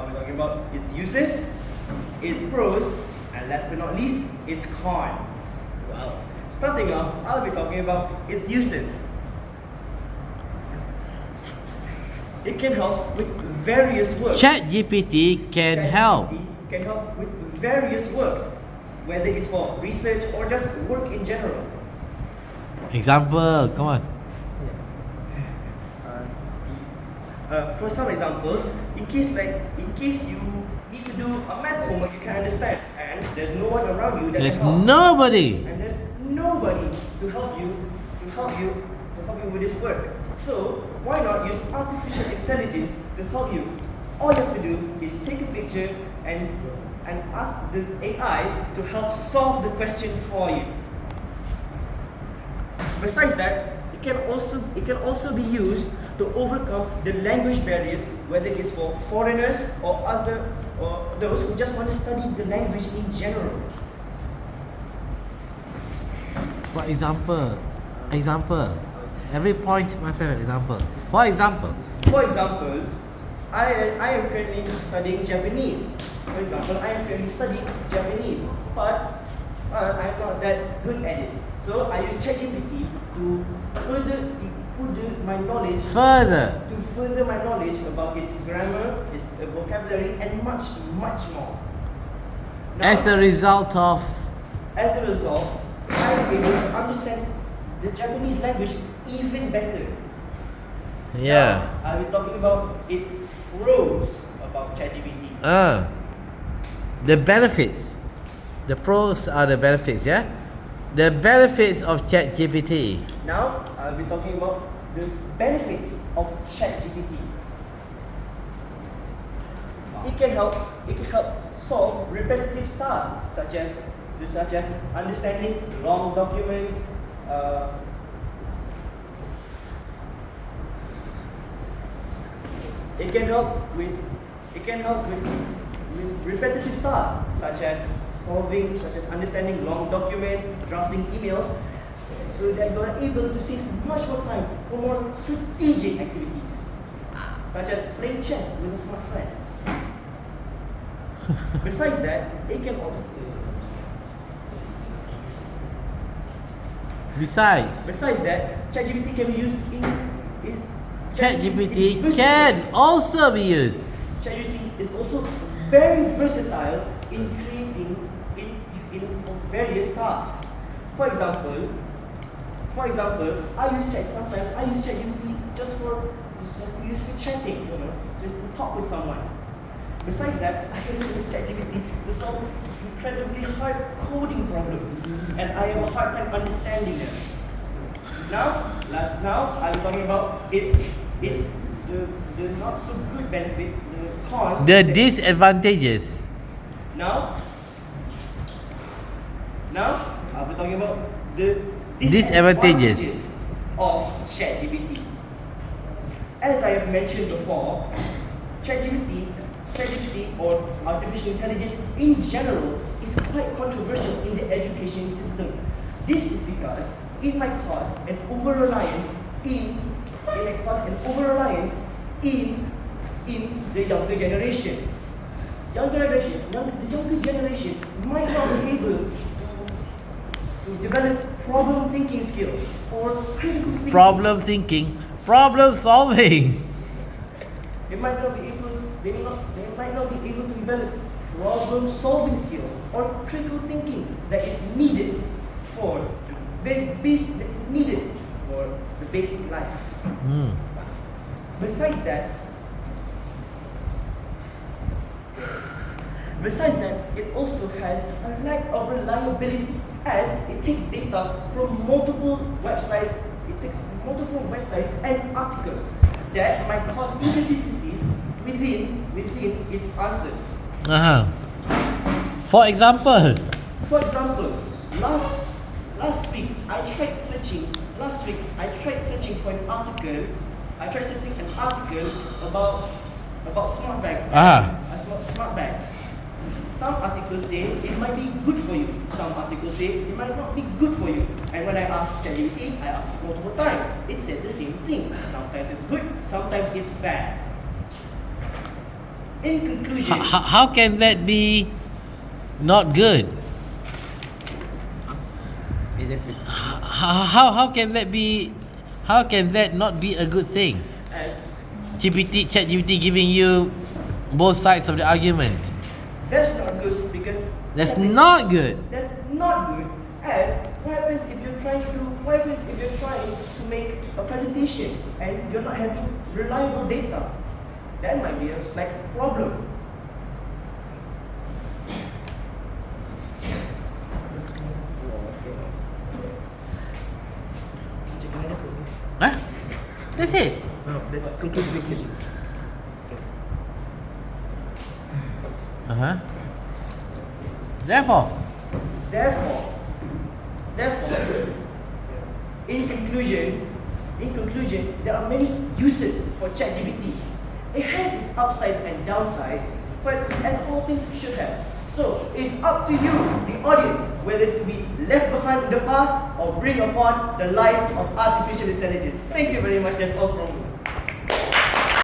I'll be talking about its uses, its pros, and last but not least, its cons. Well, starting off, I'll be talking about its uses. It can help with various works. ChatGPT can help. Can help with various works, whether it's for research or just work in general. Example, come on. For some examples, in case you need to do a math homework you can understand, and there's no one around you that There's can help. nobody. And there's nobody to help you with this work. So why not use artificial intelligence to help you? All you have to do is take a picture and ask the AI to help solve the question for you. Besides that, it can also be used to overcome the language barriers, whether it's for foreigners or those who just want to study the language in general. For example, every point must have an example. For example, I am currently studying Japanese. But I'm not that good at it. So I use ChatGPT to further my knowledge about its grammar, its vocabulary, and much more. Now, as a result, I'm able to understand the Japanese language even better. yeah. Now, I'll be talking about its pros about ChatGPT. The benefits. The pros are the benefits, yeah? The benefits of ChatGPT. Now, I'll be talking about the benefits of ChatGPT. It can help solve repetitive tasks such as understanding long documents. It can help with repetitive tasks such as understanding long documents, drafting emails, so that you are able to save much more time for more strategic activities, such as playing chess with a smart friend. Besides that, it can also. Besides that, ChatGPT can be used ChatGPT can also be used. ChatGPT is also very versatile in creating various tasks. For example, I use ChatGPT just to use for chatting, just to talk with someone. Besides that, I use ChatGPT to solve incredibly hard coding problems, as I have a hard time understanding them. Now I'm talking about the not so good benefit, the cons. The disadvantages. Now I'll be talking about the Disadvantages of ChatGPT. As I have mentioned before, ChatGPT or artificial intelligence in general is quite controversial in the education system. This is because it might cause an over-reliance in the younger generation. The younger generation might not be able to develop problem-thinking skills or critical thinking. Problem solving. They might not be able to develop problem-solving skills or critical thinking that is needed for the basic life. Besides that, it also has a lack of reliability, as it takes data from multiple websites. And articles that might cause inconsistencies within its answers. For example, last week I tried searching for an article. About smart bags. Smart bags. Some articles say it might be good for you. Some articles say it might not be good for you. And when I asked ChatGPT, I asked it multiple times. It said the same thing. Sometimes it's good, sometimes it's bad. In conclusion, How can that be not good? How can that be? How can that not be a good thing? as ChatGPT giving you both sides of the argument. that's not good because That's not good. That's not good. As what happens if you're trying to make a presentation and you're not having reliable data? That might be a slight problem. Huh? That's it. No, let's conclude the decision. Therefore, in conclusion, there are many uses for ChatGPT. It has its upsides and downsides, but as all things should have. So it's up to you, the audience, whether to be left behind in the past or bring upon the life of artificial intelligence. Thank you very much. That's all from me.